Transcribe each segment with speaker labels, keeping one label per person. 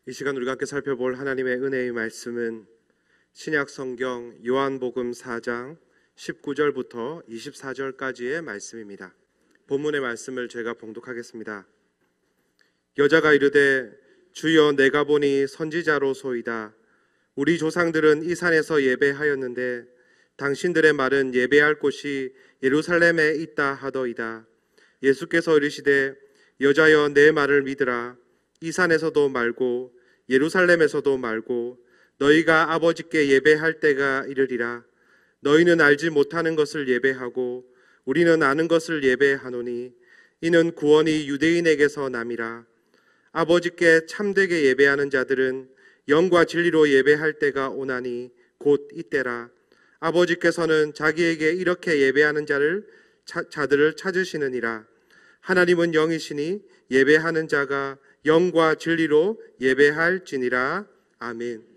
Speaker 1: 이 시간 우리가 함께 살펴볼 하나님의 은혜의 말씀은 신약 성경 요한복음 4장 19절부터 24절까지의 말씀입니다. 본문의 말씀을 제가 봉독하겠습니다. 여자가 이르되 주여, 내가 보니 선지자로소이다. 우리 조상들은 이 산에서 예배하였는데 당신들의 말은 예배할 곳이 예루살렘에 있다 하더이다. 예수께서 이르시되 여자여, 내 말을 믿으라. 이 산에서도 말고 예루살렘에서도 말고 너희가 아버지께 예배할 때가 이르리라. 너희는 알지 못하는 것을 예배하고 우리는 아는 것을 예배하노니 이는 구원이 유대인에게서 남이라. 아버지께 참되게 예배하는 자들은 영과 진리로 예배할 때가 오나니 곧 이때라. 아버지께서는 자기에게 이렇게 예배하는 자들을 찾으시느니라. 하나님은 영이시니 예배하는 자가 영과 진리로 예배할지니라. 아멘.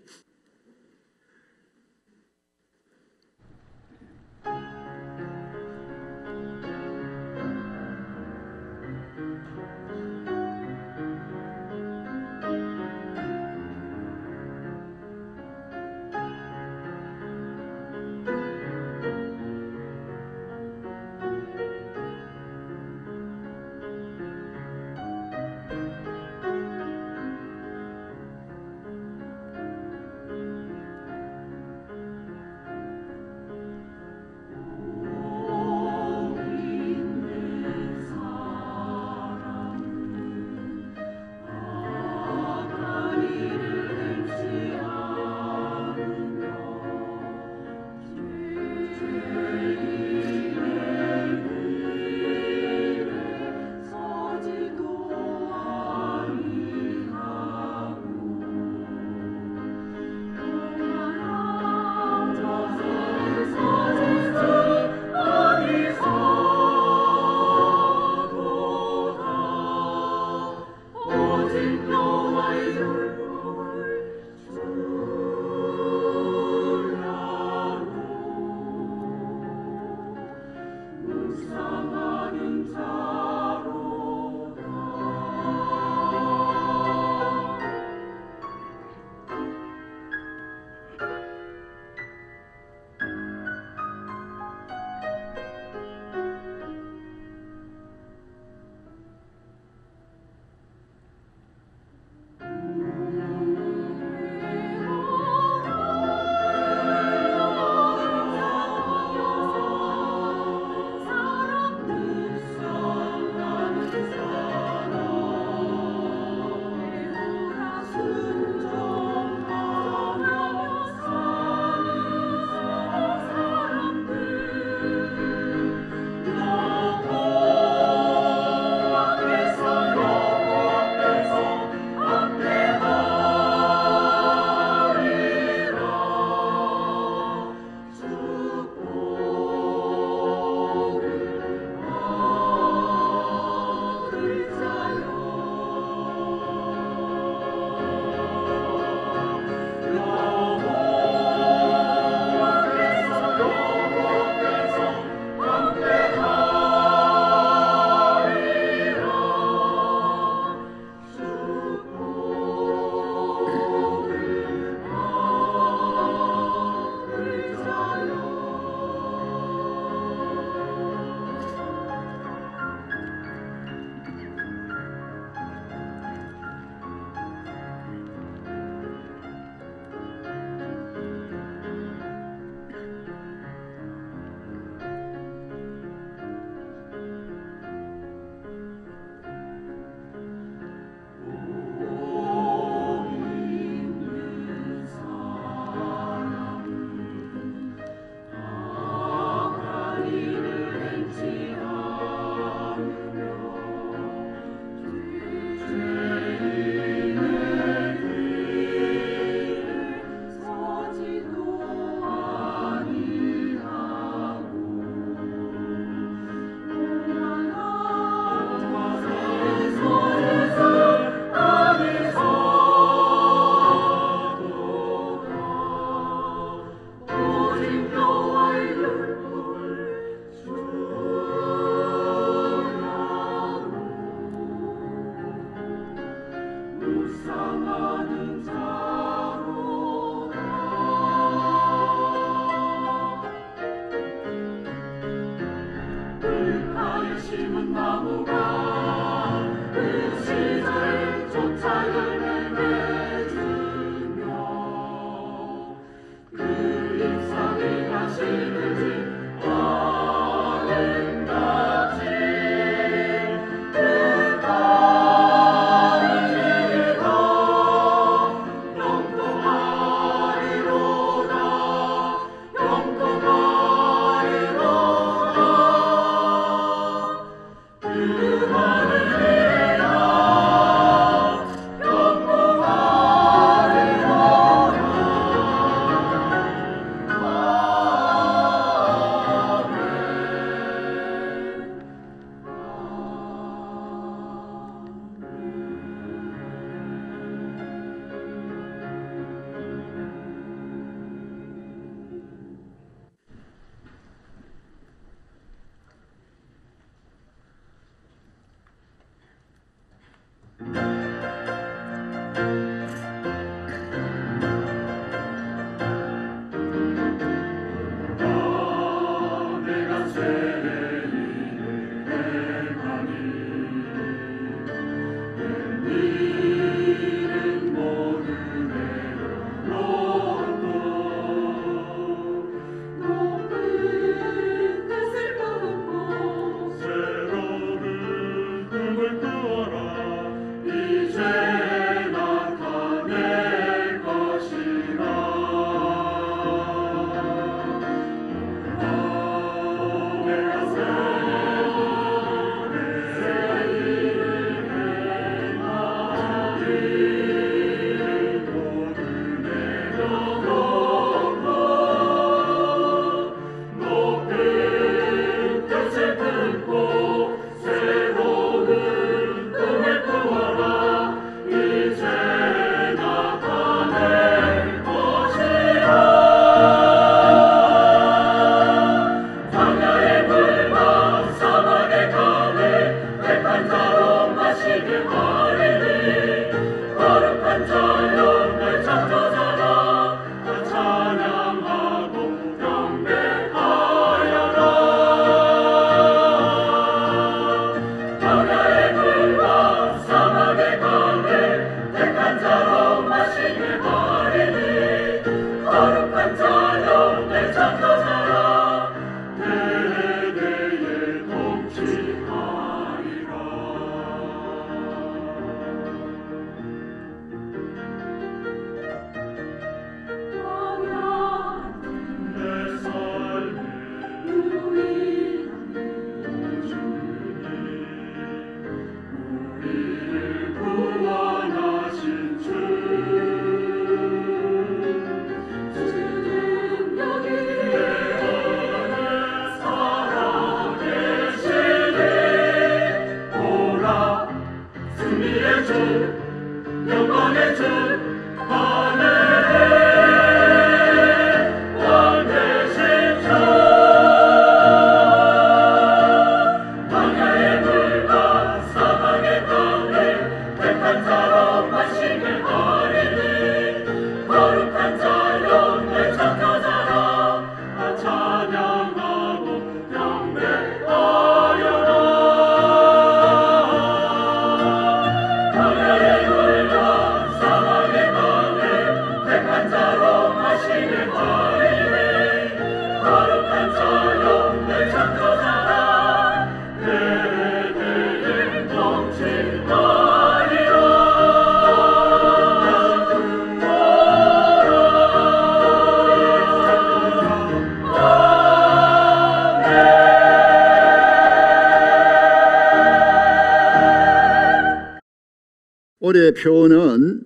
Speaker 2: 올해 표는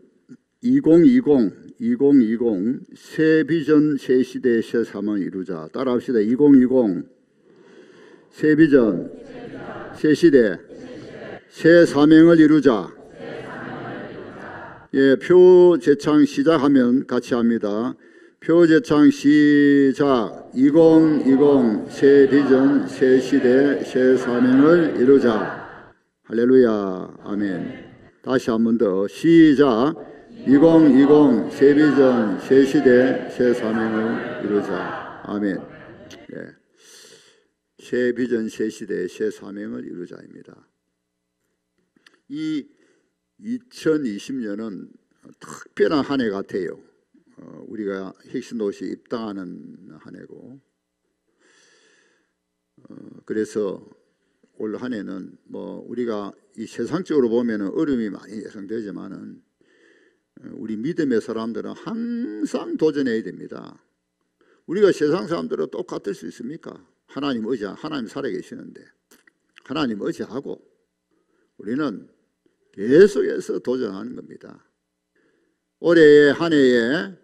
Speaker 2: 2020 새 비전 새 시대 새 사명을 이루자. 따라합시다. 2020 새 비전 새 시대 새 사명을 이루자. 예, 표 제창 시작하면 같이 합니다. 표 제창 시작. 2020 새 비전 새 시대 새 사명을 이루자. 할렐루야. 아멘. 다시 한 번 더 시작. 2020 새 비전 새 시대 새 사명을 이루자. 아멘. 네. 새 비전 새 시대 새 사명을 이루자입니다. 이 2020년은 특별한 한 해 같아요. 우리가 혁신도시 입당하는 한 해고, 그래서 올 한 해는 뭐 우리가 이 세상적으로 보면은 어려움이 많이 예상되지만은 우리 믿음의 사람들은 항상 도전해야 됩니다. 우리가 세상 사람들은 똑같을 수 있습니까? 하나님 살아계시는데 하나님 의지하고 우리는 계속해서 도전하는 겁니다. 올해의 한 해에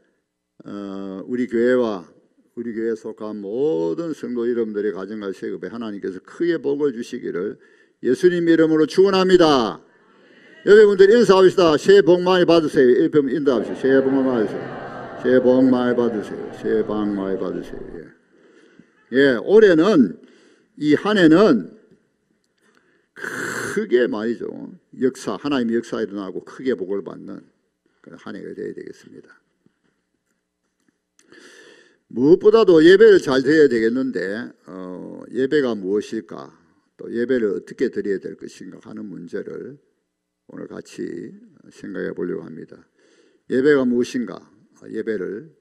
Speaker 2: 우리 교회와 우리 교회에 속한 모든 성도 여러분들의 가정과 세급에 하나님께서 크게 복을 주시기를 예수님 이름으로 축원합니다. 여러분들 인사합시다. 새해 복 많이 받으세요. 이렇게 인도합시다. 새해 복 많이 받으세요. 새해 복 많이 받으세요. 새해 복 많이 받으세요. 예, 올해는 이 한 해는 크게 말이죠. 하나님의 역사 일어나고 크게 복을 받는 한 해가 되어야 되겠습니다. 무엇보다도 예배를 잘 드려야 되겠는데 예배가 무엇일까, 또 예배를 어떻게 드려야 될 것인가 하는 문제를 오늘 같이 생각해 보려고 합니다. 예배가 무엇인가, 예배를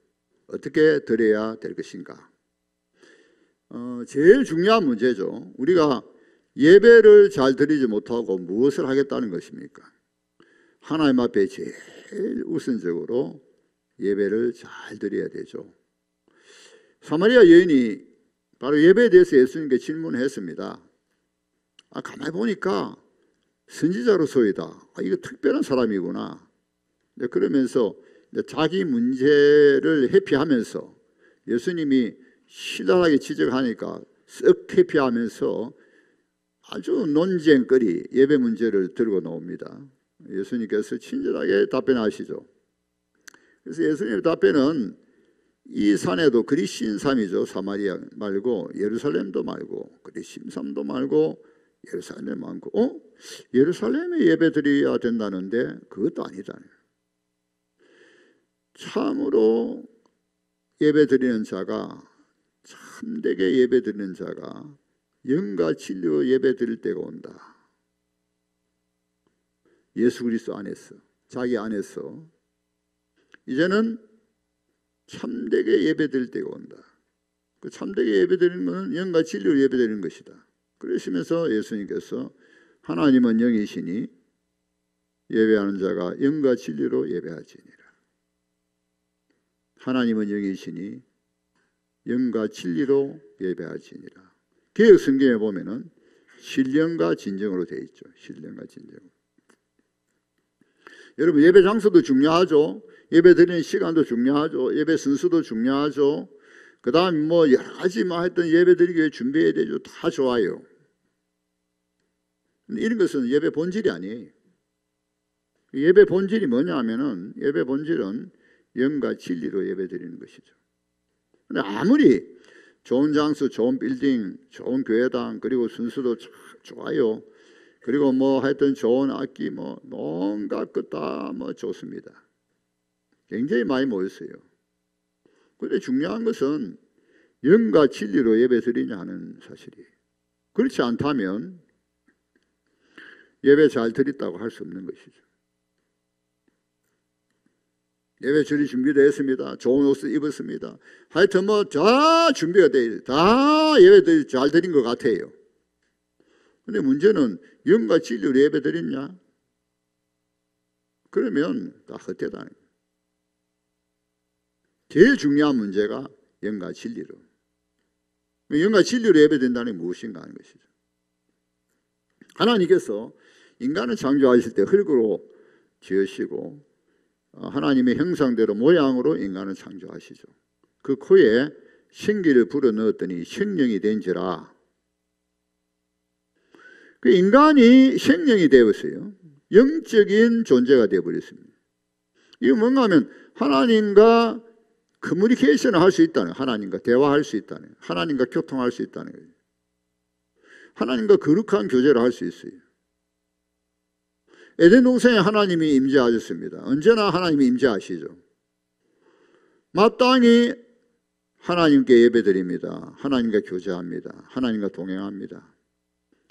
Speaker 2: 어떻게 드려야 될 것인가. 제일 중요한 문제죠. 우리가 예배를 잘 드리지 못하고 무엇을 하겠다는 것입니까? 하나님 앞에 제일 우선적으로 예배를 잘 드려야 되죠. 사마리아 여인이 바로 예배에 대해서 예수님께 질문했습니다. 가만히 보니까 선지자로서이다. 이거 특별한 사람이구나. 그러면서 자기 문제를 회피하면서 예수님이 신랄하게 지적하니까 쓱 회피하면서 아주 논쟁거리 예배 문제를 들고 나옵니다. 예수님께서 친절하게 답변하시죠. 그래서 예수님의 답변은 이 산에도 그리 신삼이죠. 사마리아 말고 예루살렘도 말고 그리 심삼도 말고 예루살렘 많고 예루살렘에 예배 드려야 된다는데 그것도 아니다. 참으로 예배 드리는 자가, 참되게 예배 드리는 자가 영과 진리로 예배 드릴 때가 온다. 예수 그리스도 안에서, 자기 안에서 이제는 참되게 예배 드릴 때가 온다. 그 참되게 예배 드리는 것은 영과 진리로 예배 드리는 것이다. 그러시면서 예수님께서 하나님은 영이시니 예배하는 자가 영과 진리로 예배하지니라. 하나님은 영이시니 영과 진리로 예배하지니라. 개역 성경에 보면은 신령과 진정으로 되어 있죠. 신령과 진정. 여러분, 예배 장소도 중요하죠. 예배 드리는 시간도 중요하죠. 예배 순서도 중요하죠. 그 다음 여러 가지 했던 예배 드리기 위해 준비해야 되죠. 다 좋아요. 근데 이런 것은 예배 본질이 아니에요. 예배 본질이 뭐냐 하면은, 예배 본질은 영과 진리로 예배 드리는 것이죠. 근데 아무리 좋은 장소, 좋은 빌딩, 좋은 교회당, 그리고 순서도 좋아요. 그리고 하여튼 좋은 악기, 온갖 것 다 좋습니다. 굉장히 많이 모였어요. 그런데 중요한 것은 영과 진리로 예배 드리냐 하는 사실이에요. 그렇지 않다면 예배 잘 드렸다고 할 수 없는 것이죠. 예배 드릴 준비도 했습니다. 좋은 옷을 입었습니다. 하여튼 다 준비가 돼 있어요. 다 예배 잘 드린 것 같아요. 근데 문제는 영과 진리로 예배 드렸냐? 그러면 다 헛되다. 제일 중요한 문제가 영과 진리로. 영과 진리로 예배된다는 게 무엇인가 하는 것이죠. 하나님께서 인간을 창조하실 때 흙으로 지으시고 하나님의 형상대로 모양으로 인간을 창조하시죠. 그 코에 생기를 불어넣었더니 생명이 된지라. 그 인간이 생명이 되었어요. 영적인 존재가 되어버렸습니다. 이게 뭔가 하면 하나님과 커뮤니케이션을 할 수 있다는, 하나님과 대화할 수 있다는, 하나님과 교통할 수 있다는 거예요. 하나님과 거룩한 교제를 할 수 있어요. 에덴 동산에 하나님이 임재하셨습니다. 언제나 하나님이 임재하시죠. 마땅히 하나님께 예배드립니다. 하나님과 교제합니다. 하나님과 동행합니다.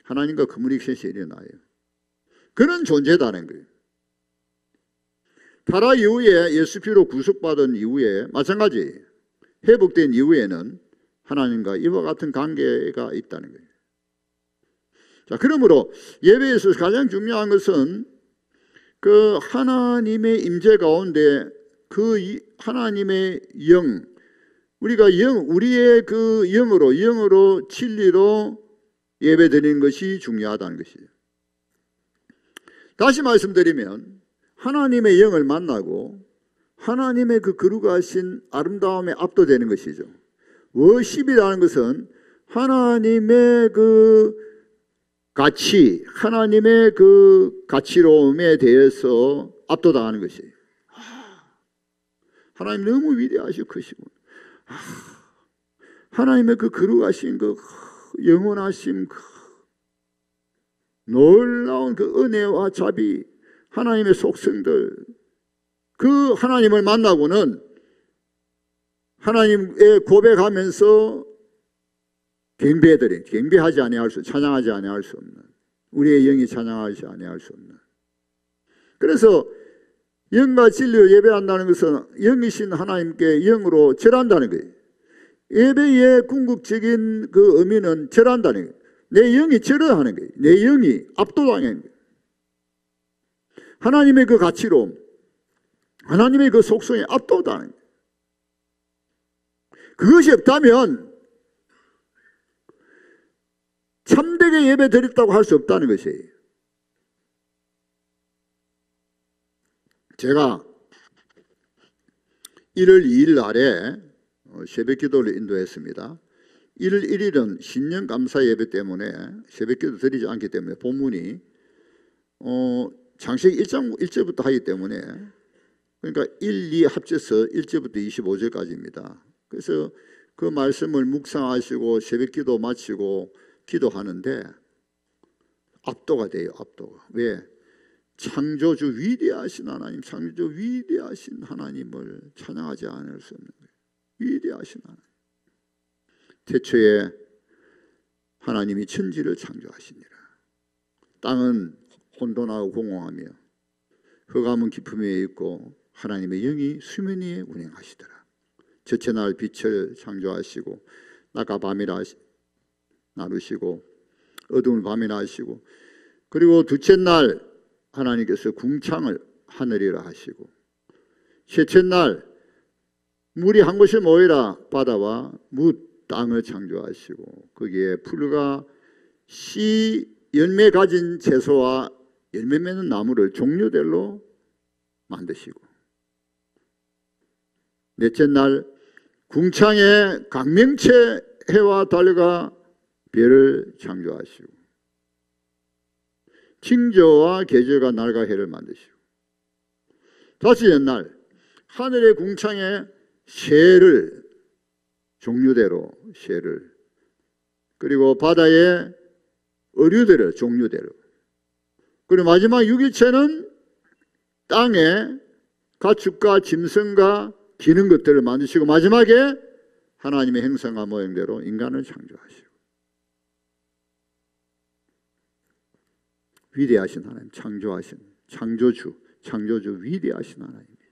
Speaker 2: 하나님과 커뮤니케이션이 일어나요. 그런 존재다는 거예요. 타락 이후에 예수 피로 구속받은 이후에 마찬가지 회복된 이후에는 하나님과 이와 같은 관계가 있다는 거예요. 자, 그러므로 예배에서 가장 중요한 것은 그 하나님의 임재 가운데 그 하나님의 영, 우리가 우리의 그 영으로 진리로 예배드리는 것이 중요하다는 것이죠. 다시 말씀드리면 하나님의 영을 만나고 하나님의 그 거룩하신 아름다움에 압도되는 것이죠. 워십이라는 것은 하나님의 그 가치, 하나님의 그 가치로움에 대해서 압도당하는 것이에요. 하나님 너무 위대하시고 크시고, 하나님의 그 거룩하신 그 영원하심, 그 놀라운 그 은혜와 자비, 하나님의 속성들, 그 하나님을 만나고는 하나님의 고백하면서 경배하지 아니할 수, 찬양하지 아니할 수 없는, 우리의 영이 찬양하지 아니할 수 없는. 그래서 영과 진리로 예배한다는 것은 영이신 하나님께 영으로 절한다는 거예요. 예배의 궁극적인 그 의미는 절한다는 거예요. 내 영이 절하는 거예요. 내 영이 압도당하는 거예요. 하나님의 그 가치로, 하나님의 그 속성에 압도당하는 거예요. 그것이 없다면 참되게 예배 드렸다고 할 수 없다는 것이에요. 제가 1월 2일 날에 새벽 기도를 인도했습니다. 1월 1일은 신년 감사 예배 때문에 새벽 기도 드리지 않기 때문에 본문이 창세기 1절부터 하기 때문에, 그러니까 1, 2 합쳐서 1절부터 25절까지입니다. 그래서 그 말씀을 묵상하시고 새벽 기도 마치고 기도하는데 압도가 돼요. 압도가. 왜? 창조주 위대하신 하나님, 창조주 위대하신 하나님을 찬양하지 않을 수 없는 거예요. 위대하신 하나님. 태초에 하나님이 천지를 창조하시니라. 땅은 혼돈하고 공허하며 흑암은 깊음 위에 있고 하나님의 영이 수면 위에 운행하시더라. 첫째 날 빛을 창조하시고 낮과 밤이라 나누시고 어두운 밤이라 하시고, 그리고 둘째 날 하나님께서 궁창을 하늘이라 하시고, 셋째 날 물이 한 곳에 모이라 바다와 뭇 땅을 창조하시고, 거기에 풀과 씨 열매 가진 채소와 열매 맺는 나무를 종류대로 만드시고, 넷째 날 궁창에 강명체 해와 달과 별을 창조하시고, 징조와 계절과 날과 해를 만드시고, 다섯째 날 하늘의 궁창에 새를 종류대로 새를, 그리고 바다의 어류들을 종류대로, 그리고 마지막 6일째는 땅에 가축과 짐승과 기는 것들을 만드시고, 마지막에 하나님의 형상과 모형대로 인간을 창조하시고. 위대하신 하나님, 창조하신 창조주 위대하신 하나님입니다.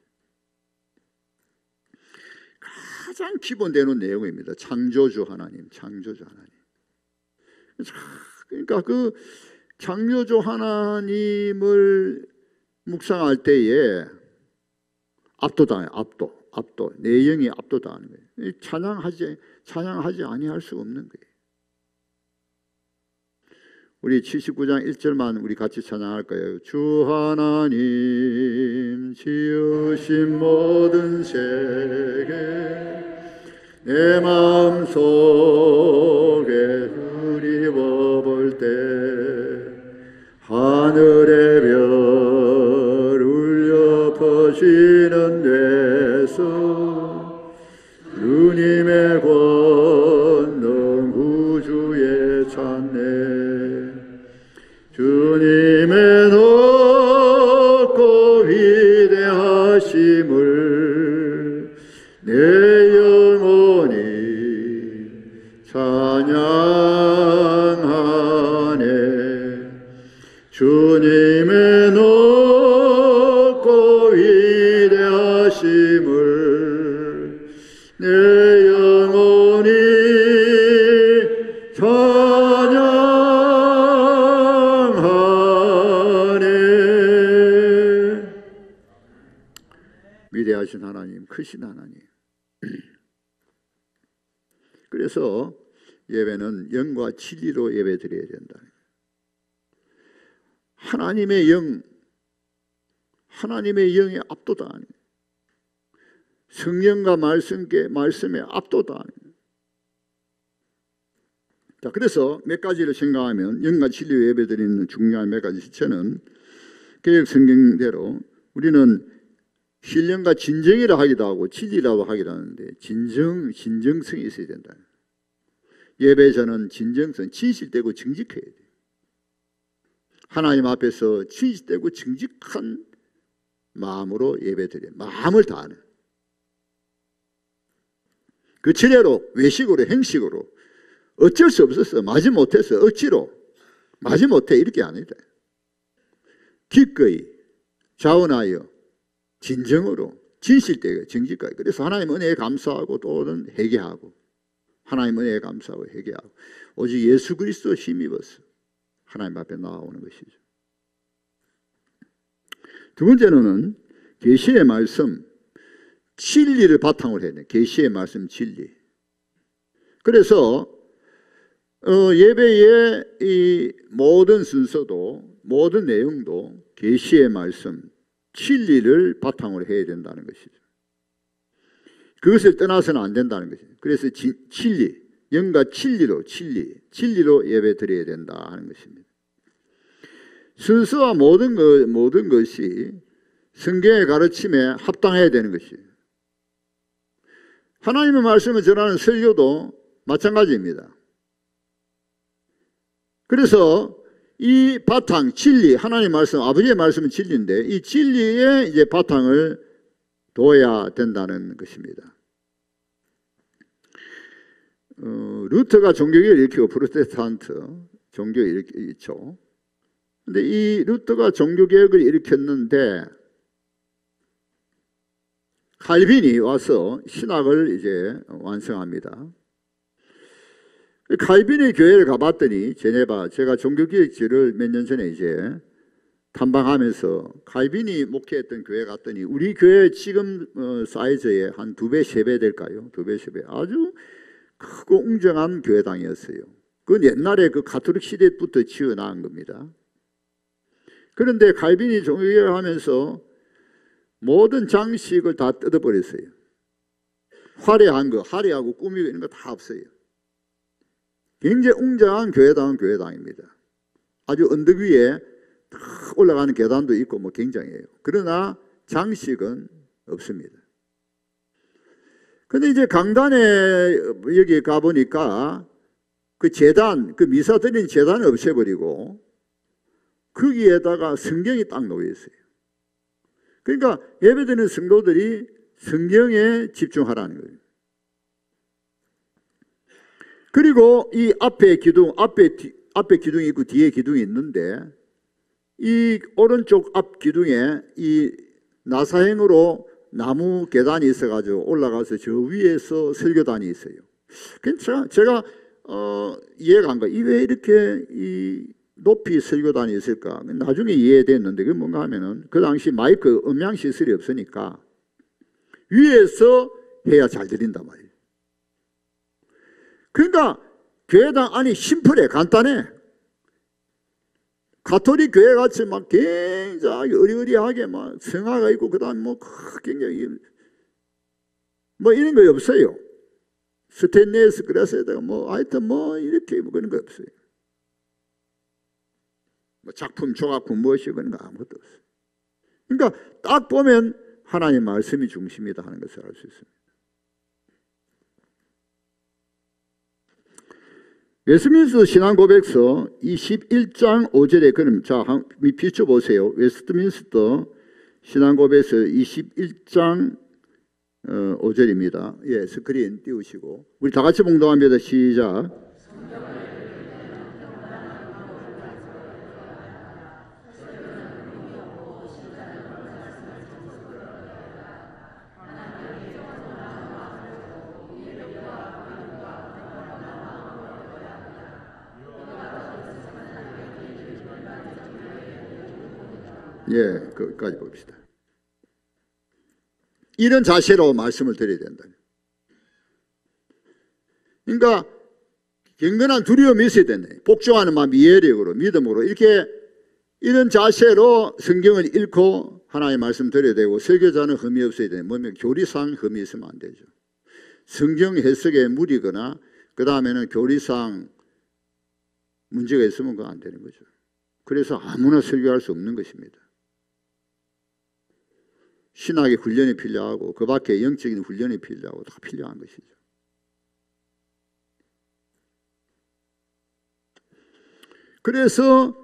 Speaker 2: 가장 기본되는 내용입니다. 창조주 하나님, 창조주 하나님. 그러니까 그 창조주 하나님을 묵상할 때에 압도당해요. 압도. 내 영이 압도당하는 거예요. 찬양하지 아니할 수 없는 거예요. 우리 79장 1절만 우리 같이 찬양할까요? 주 하나님 지으신 모든 세계 내 마음속에 그리워 볼 때 하늘의 별 울려 퍼지는 데서 주님의 권능 우주에 찾네. 주님의 높고 위대하심을 내 영혼이 찬양하네. 주님의 높고 위대하심을 내 영혼이 위대하신 하나님, 크신 하나님. 그래서 예배는 영과 진리로 예배 드려야 된다. 하나님의 영에 압도당하는, 성령과 말씀에 압도당하는. 자, 그래서 몇 가지를 생각하면 영과 진리로 예배 드리는 중요한 몇 가지 실천은, 개역 성경대로 우리는 신령과 진정이라 하기도 하고 진리라고 하기도 하는데, 진정성이 있어야 된다. 예배자는 진정성, 진실되고 정직해야 돼. 하나님 앞에서 진실되고 정직한 마음으로 예배드려요. 마음을 다하는. 그 지례로 외식으로 행식으로 어쩔 수 없었어. 마지 못했어. 억지로 마지 못해 이렇게 아니다. 기꺼이 자원하여 진정으로 진실되게 정직하게. 그래서 하나님 은혜에 감사하고 또는 회개하고 하나님 은혜에 감사하고 회개하고 오직 예수 그리스도 힘입어서 하나님 앞에 나아오는 것이죠. 두 번째는 계시의 말씀 진리를 바탕으로 해야 돼요. 계시의 말씀 진리. 그래서 예배의 이 모든 순서도 모든 내용도 계시의 말씀 진리를 바탕으로 해야 된다는 것이죠. 그것을 떠나서는 안 된다는 것이죠. 그래서 진리, 영과 진리로 예배 드려야 된다 하는 것입니다. 순서와 모든 것이 성경의 가르침에 합당해야 되는 것이에요. 하나님의 말씀을 전하는 설교도 마찬가지입니다. 그래서 이 바탕, 진리, 하나님의 말씀, 아버지의 말씀은 진리인데 이 진리의 이제 바탕을 둬야 된다는 것입니다. 루터가 종교개혁을 일으키고 프로테스탄트 종교를 일으켰죠. 근데 이 루터가 종교개혁을 일으켰는데 칼빈이 와서 신학을 이제 완성합니다. 칼빈의 교회를 가봤더니 제네바, 제가 종교개혁지를 몇 년 전에 이제 탐방하면서 칼빈이 목회했던 교회 갔더니 우리 교회 지금 사이즈의 한 2배, 3배 될까요? 2배, 3배. 아주 크고 웅장한 교회당이었어요. 그건 옛날에 그 가톨릭 시대부터 지어나간 겁니다. 그런데 칼빈이 종교개혁을 하면서 모든 장식을 다 뜯어버렸어요. 화려한 거, 화려하고 꾸미고 이런 거 다 없어요. 굉장히 웅장한 교회당입니다. 아주 언덕 위에 탁 올라가는 계단도 있고 뭐 굉장해요. 그러나 장식은 없습니다. 근데 이제 강단에 여기 가보니까 그 제단, 그 미사 드리는 제단을 없애버리고 거기에다가 성경이 딱 놓여 있어요. 그러니까 예배드리는 성도들이 성경에 집중하라는 거예요. 그리고 이 앞에 기둥, 앞에 기둥이 있고 뒤에 기둥이 있는데 이 오른쪽 앞 기둥에 이 나사행으로 나무 계단이 있어가지고 올라가서 저 위에서 설교단이 있어요. 그래서 제가 이해가 안 가요. 왜 이렇게 이 높이 설교단이 있을까? 나중에 이해됐는데 그게 뭔가 하면은 그 당시 마이크 음향 시설이 없으니까 위에서 해야 잘 들린단 말이에요. 그러니까 교회당 안이 심플해, 간단해. 가톨릭 교회 같이 막 굉장히 어리어리하게 막 성화가 있고 그다음 뭐 굉장히 뭐 이런 거 없어요. 스테인레스 그라스에다가 뭐 하여튼 뭐 이렇게 뭐 그런 거 없어요. 뭐 작품 조각품 무엇이 그런 거 아무것도 없어요. 그러니까 딱 보면 하나님 말씀이 중심이다 하는 것을 알 수 있습니다. 웨스트민스터 신앙고백서 21장 5절에 그럼 자 비춰보세요. 웨스트민스터 신앙고백서 21장 5절입니다. 예, 스크린 띄우시고 우리 다 같이 봉독합니다. 시작. 예, 거기까지 봅시다. 이런 자세로 말씀을 드려야 된다. 그러니까 경건한 두려움이 있어야 된다. 복종하는 마음, 이해력으로, 믿음으로 이렇게 이런 자세로 성경을 읽고 하나님의 말씀 드려야 되고 설교자는 흠이 없어야 되는 뭐면 교리상 흠이 있으면 안 되죠. 성경 해석에 무리거나 그 다음에는 교리상 문제가 있으면 그건 안 되는 거죠. 그래서 아무나 설교할 수 없는 것입니다. 신학의 훈련이 필요하고 그 밖에 영적인 훈련이 필요하고 다 필요한 것이죠. 그래서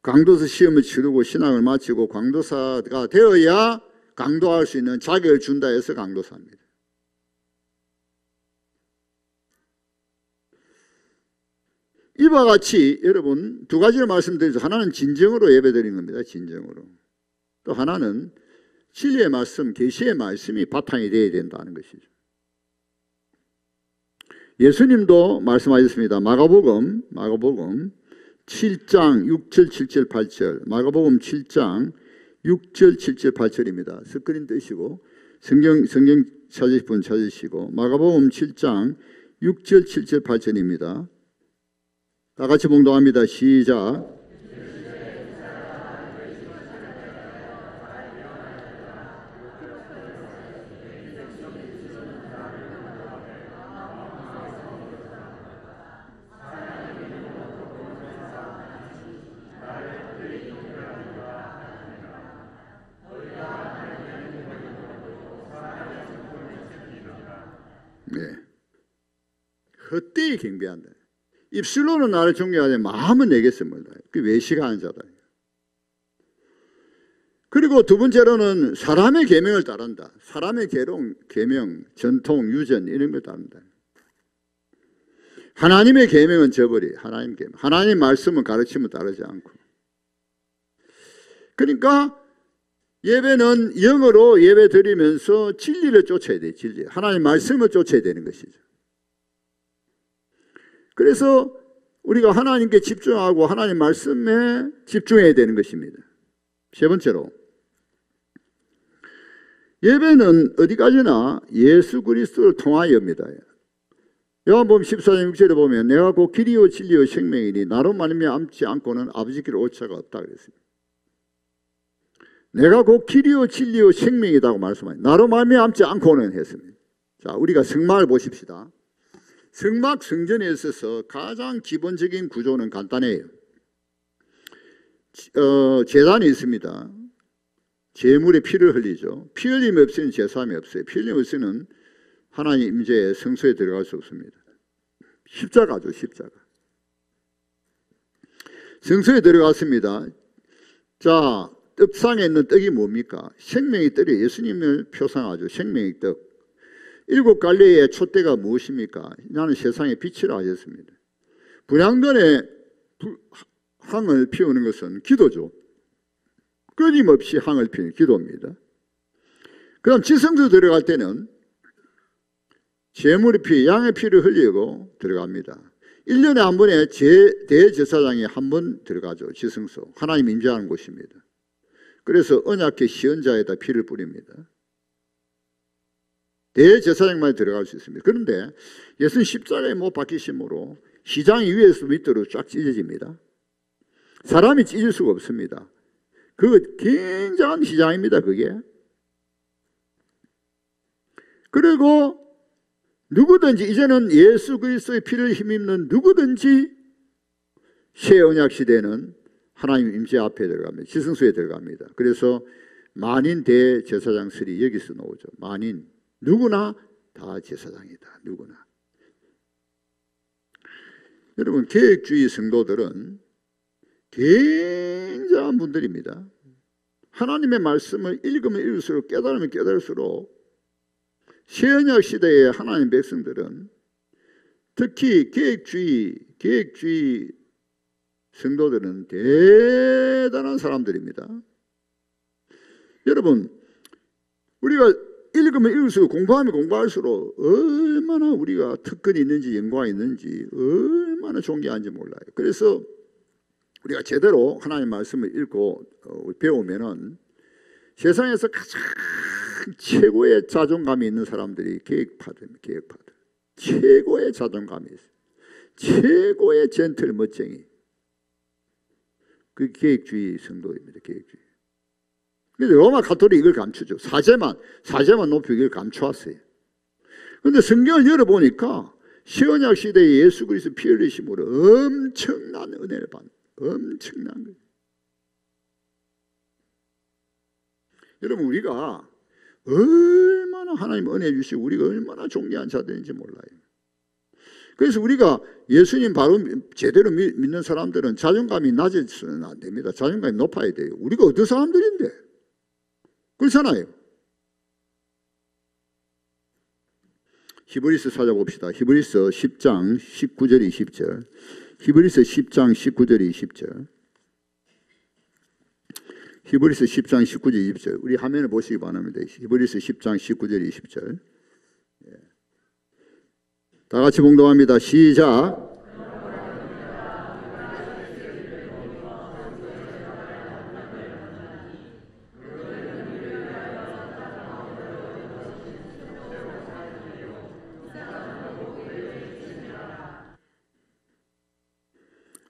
Speaker 2: 강도사 시험을 치르고 신앙을 마치고 강도사가 되어야 강도할 수 있는 자격을 준다 해서 강도사입니다. 이와 같이 여러분 두 가지를 말씀드리죠. 하나는 진정으로 예배드리는 겁니다. 진정으로. 또 하나는 진리의 말씀, 계시의 말씀이 바탕이 되어야 된다는 것이죠. 예수님도 말씀하셨습니다. 마가복음 7장 6절 7절 8절 마가복음 7장 6절 7절 8절입니다. 스크린 뜨시고 성경 찾으실 분 찾으시고 마가복음 7장 6절 7절 8절입니다. 다 같이 봉독합니다. 시작. 네. 헛되이 경배한다. 입술로는 나를 존경하되 마음은 내게서 멀다. 그 외식을 하는 자다. 그리고 두 번째로는 사람의 계명을 따른다. 사람의 계명, 전통, 유전 이런 걸 따른다. 하나님의 계명은 저버리. 하나님 계명. 하나님 말씀은 가르침을 따르지 않고. 그러니까 예배는 영으로 예배 드리면서 진리를 쫓아야 돼. 진리. 하나님 말씀을 쫓아야 되는 것이죠. 그래서 우리가 하나님께 집중하고 하나님 말씀에 집중해야 되는 것입니다. 세 번째로 예배는 어디까지나 예수 그리스도를 통하여입니다. 요한복음 14장 6절에 보면 내가 곧 길이요 진리요 생명이니 나로 말미암지 않고는 아버지께로 올 자가 없다 그랬습니다. 내가 곧 길이요 진리요 생명이라고 말씀합니다. 나로 말미암지 않고는 했습니다. 자, 우리가 성막을 보십시다. 성막 성전에 있어서 가장 기본적인 구조는 간단해요. 제단이 있습니다. 제물에 피를 흘리죠. 피 흘림이 없이는 제사함이 없어요. 피 흘림 없이는 하나님 임재의 성소에 들어갈 수 없습니다. 십자가죠, 십자가. 성소에 들어갔습니다. 자, 떡상에 있는 떡이 뭡니까? 생명의 떡이 예수님을 표상하죠. 생명의 떡. 7갈래의 촛대가 무엇입니까? 나는 세상의 빛이라 하셨습니다. 분향단에 항을 피우는 것은 기도죠. 끊임없이 항을 피우는 기도입니다. 그럼 지성소 들어갈 때는 제물의 피, 양의 피를 흘리고 들어갑니다. 1년에 한 번에 대제사장이 한 번 들어가죠. 지성소. 하나님 임재하는 곳입니다. 그래서 언약궤 시언자에다 피를 뿌립니다. 대제사장만 들어갈 수 있습니다. 그런데 예수는 십자가에 못 박히심으로 시장이 위에서 밑으로 쫙 찢어집니다. 사람이 찢을 수가 없습니다. 그 굉장한 시장입니다. 그게. 그리고 누구든지 이제는 예수 그리스도의 피를 힘입는 누구든지 새 언약 시대는 하나님 임재 앞에 들어갑니다. 지성소에 들어갑니다. 그래서 만인 대제사장설이 여기서 나오죠. 만인. 누구나 다 제사장이다. 누구나. 여러분 계획주의 성도들은 굉장한 분들입니다. 하나님의 말씀을 읽으면 읽을수록 깨달으면 깨달을수록 새언약 시대의 하나님 백성들은 특히 계획주의 성도들은 대단한 사람들입니다. 여러분 우리가 읽으면 읽을수록 공부하면 공부할수록 얼마나 우리가 특권이 있는지 영광이 있는지 얼마나 존귀한지 몰라요. 그래서 우리가 제대로 하나님의 말씀을 읽고 배우면은 세상에서 가장 최고의 자존감이 있는 사람들이 계획파들입니다. 계획파들. 최고의 자존감이 있어요. 최고의 젠틀 멋쟁이. 그 계획주의 성도입니다. 계획주의. 근데 로마 가톨릭 이걸 감추죠. 사제만 높이고 이걸 감추었어요. 그런데 성경을 열어보니까 신약 시대에 예수 그리스도 피 흘리심으로 엄청난 은혜를 받는 엄청난 거예요. 여러분 우리가 얼마나 하나님 은혜 주시고 우리가 얼마나 존귀한 자들인지 몰라요. 그래서 우리가 예수님 바로 제대로 믿는 사람들은 자존감이 낮아서는 안 됩니다. 자존감이 높아야 돼요. 우리가 어떤 사람들인데? 그렇잖아요. 히브리서 찾아봅시다. 히브리서 10장 19절 20절. 히브리서 10장 19절 20절. 히브리서 10장 19절 20절. 우리 화면을 보시기 바랍니다. 히브리서 10장 19절 20절. 다 같이 봉독합니다. 시작.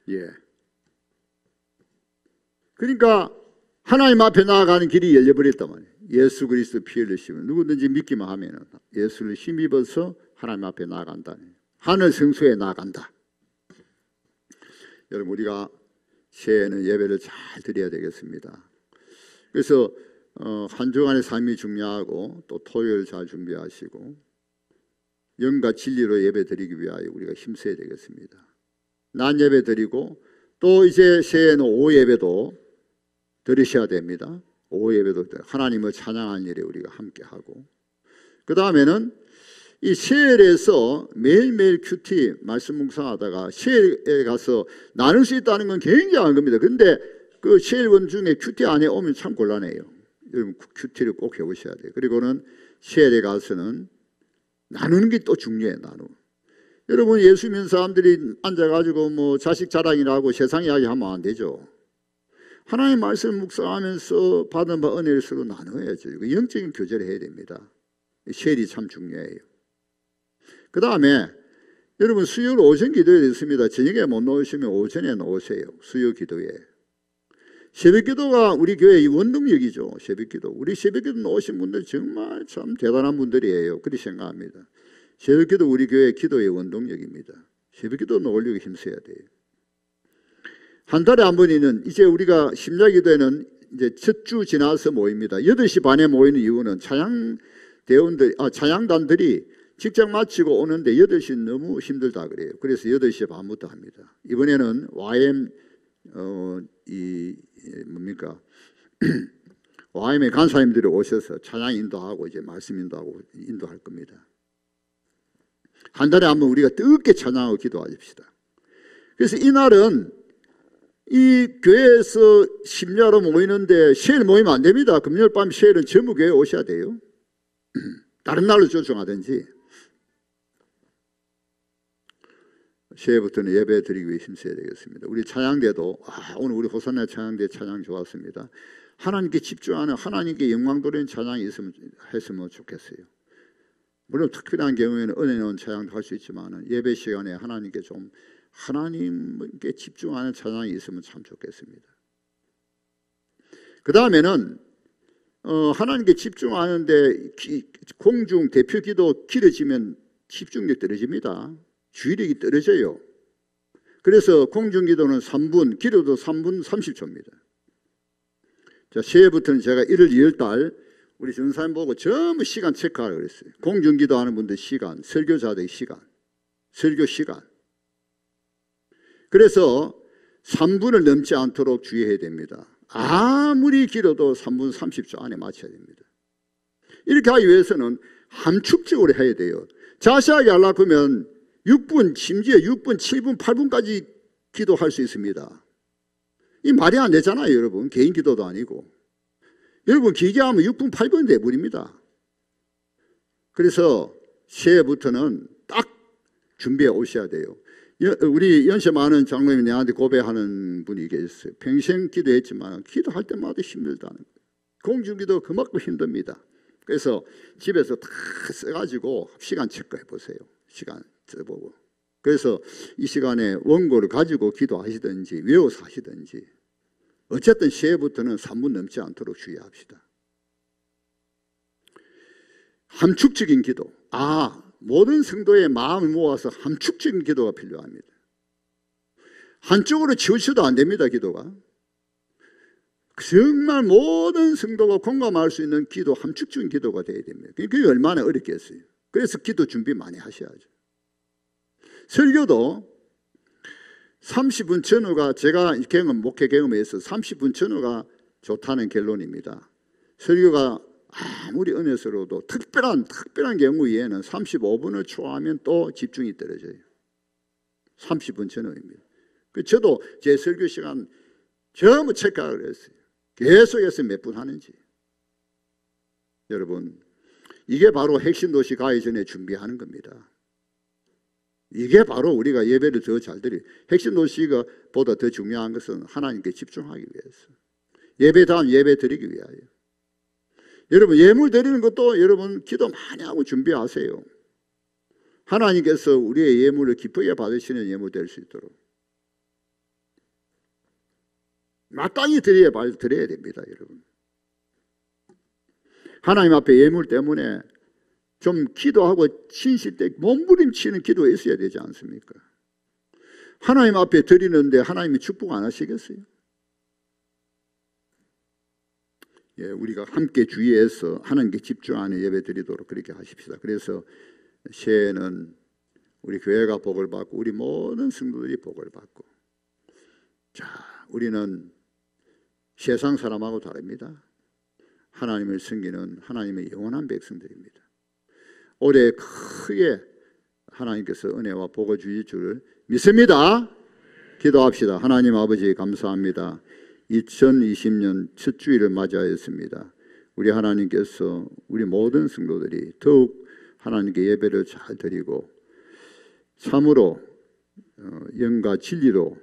Speaker 2: 예. 그러니까 하나님 앞에 나아가는 길이 열려버렸단 말이에요. 예수 그리스도 피 흘리시면 누구든지 믿기만 하면 예수를 힘입어서 하나님 앞에 나아간다. 하늘 성소에 나아간다. 여러분 우리가 새해에는 예배를 잘 드려야 되겠습니다. 그래서 한 주간의 삶이 중요하고 또 토요일 잘 준비하시고 영과 진리로 예배 드리기 위하여 우리가 힘써야 되겠습니다. 낮 예배 드리고 또 이제 새해에는 오후 예배도 드리셔야 됩니다. 오후 예배도 하나님을 찬양하는 일에 우리가 함께하고 그 다음에는 이 세일에서 매일매일 큐티 말씀 묵상하다가 세일에 가서 나눌 수 있다는 건 굉장한 겁니다. 그런데 그 세일원 중에 큐티 안에 오면 참 곤란해요. 여러분 큐티를 꼭 해보셔야 돼요. 그리고는 세일에 가서는 나누는 게 또 중요해요. 여러분 예수 믿는 사람들이 앉아가지고 뭐 자식 자랑이라고 세상 이야기하면 안 되죠. 하나님 말씀 묵상하면서 받은 바 은혜를 서로 나눠야죠. 영적인 교제를 해야 됩니다. 세일이 참 중요해요. 그 다음에 여러분 수요일 오전 기도에 있습니다. 저녁에 못 나오시면 오전에 나오세요. 수요 기도에. 새벽 기도가 우리 교회의 원동력이죠. 새벽 기도. 우리 새벽 기도 나오신 분들 정말 참 대단한 분들이에요. 그렇게 생각합니다. 새벽 기도 우리 교회의 기도의 원동력입니다. 새벽 기도 나오려고 힘써야 돼요. 한 달에 한 번이는 이제 우리가 심야 기도에는 이제 첫 주 지나서 모입니다. 8시 반에 모이는 이유는 찬양단들이 직장 마치고 오는데 8시 너무 힘들다 그래요. 그래서 8시 반부터 합니다. 이번에는 YM YM의 간사님들이 오셔서 찬양 인도하고 이제 말씀 인도할 겁니다. 한 달에 한 번 우리가 뜨겁게 찬양하고 기도하십시다. 그래서 이날은 이 교회에서 심야로 모이는데 세일 모이면 안 됩니다. 금요일 밤 세일은 전부 교회에 오셔야 돼요. 다른 날로 조정하든지. 새해부터는 예배 드리기 위해 힘써야 되겠습니다. 우리 찬양대도 오늘 우리 호산나 찬양대 찬양 좋았습니다. 하나님께 집중하는 하나님께 영광 돌리는 찬양이 했으면 좋겠어요. 물론 특별한 경우에는 은혜 있는 찬양도 할 수 있지만 예배 시간에 하나님께 좀 하나님께 집중하는 찬양이 있으면 참 좋겠습니다. 그 다음에는 하나님께 집중하는데 공중 대표 기도 길어지면 집중력이 떨어집니다. 주의력이 떨어져요. 그래서 공중 기도는 3분, 기도도 3분 30초입니다. 자, 새해부터는 제가 1월 2월 달 우리 전사님 보고 전부 시간 체크하라고 그랬어요. 공중 기도하는 분들 시간, 설교자들의 시간, 설교 시간. 그래서 3분을 넘지 않도록 주의해야 됩니다. 아무리 길어도 3분 30초 안에 맞춰야 됩니다. 이렇게 하기 위해서는 함축적으로 해야 돼요. 자세하게 하려고 하면 6분, 심지어 6분, 7분, 8분까지 기도할 수 있습니다. 이 말이 안 되잖아요, 여러분. 개인 기도도 아니고. 여러분 길게 하면 6분, 8분 돼버립니다. 그래서 새해부터는 딱 준비해 오셔야 돼요. 우리 연세 많은 장로님이 내한테 고백하는 분이 계셨어요. 평생 기도했지만 기도할 때마다 힘들다는 거예요. 공중기도 그만큼 힘듭니다. 그래서 집에서 다 써가지고 시간 체크해 보세요. 시간 써보고. 그래서 이 시간에 원고를 가지고 기도하시든지 외워서 하시든지 어쨌든 새해부터는 3분 넘지 않도록 주의합시다. 함축적인 기도. 모든 성도의 마음을 모아서 함축적인 기도가 필요합니다. 한쪽으로 치우쳐도 안 됩니다. 기도가. 정말 모든 성도가 공감할 수 있는 기도, 함축적인 기도가 되어야 됩니다. 그게 얼마나 어렵겠어요. 그래서 기도 준비 많이 하셔야죠. 설교도 30분 전후가 제가 목회 경험에서 30분 전후가 좋다는 결론입니다. 설교가 아무리 은혜스러워도 특별한 경우에는 35분을 초하면 또 집중이 떨어져요. 30분 전후입니다. 저도 제 설교 시간 전부 체크하고 했어요. 계속해서 몇 분 하는지. 여러분, 이게 바로 핵심 도시 가기 전에 준비하는 겁니다. 이게 바로 우리가 예배를 더 잘 드리고, 핵심 도시가 보다 더 중요한 것은 하나님께 집중하기 위해서, 예배 다음 예배 드리기 위하여. 여러분, 예물 드리는 것도 여러분 기도 많이 하고 준비하세요. 하나님께서 우리의 예물을 기쁘게 받으시는 예물 될 수 있도록 마땅히 드려야 됩니다. 여러분, 하나님 앞에 예물 때문에 좀 기도하고 신실 때 몸부림치는 기도가 있어야 되지 않습니까? 하나님 앞에 드리는데 하나님이 축복 안 하시겠어요? 예, 우리가 함께 주의해서 하나님께 집중하는 예배 드리도록 그렇게 하십시다. 그래서 새해에는 우리 교회가 복을 받고 우리 모든 성도들이 복을 받고, 자, 우리는 세상 사람하고 다릅니다. 하나님을 섬기는 하나님의 영원한 백성들입니다. 올해 크게 하나님께서 은혜와 복을 주실 줄을 믿습니다. 기도합시다. 하나님 아버지, 감사합니다. 2020년 첫 주일을 맞이하였습니다. 우리 하나님께서 우리 모든 성도들이 더욱 하나님께 예배를 잘 드리고 참으로 영과 진리로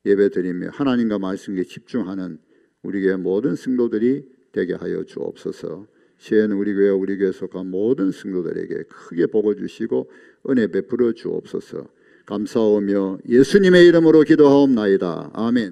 Speaker 2: 예배드리며 하나님과 말씀에 집중하는 우리 교회 모든 성도들이 되게 하여 주옵소서. 새해는 우리 교회 속한 모든 성도들에게 크게 복을 주시고 은혜 베풀어 주옵소서. 감사하며 예수님의 이름으로 기도하옵나이다. 아멘.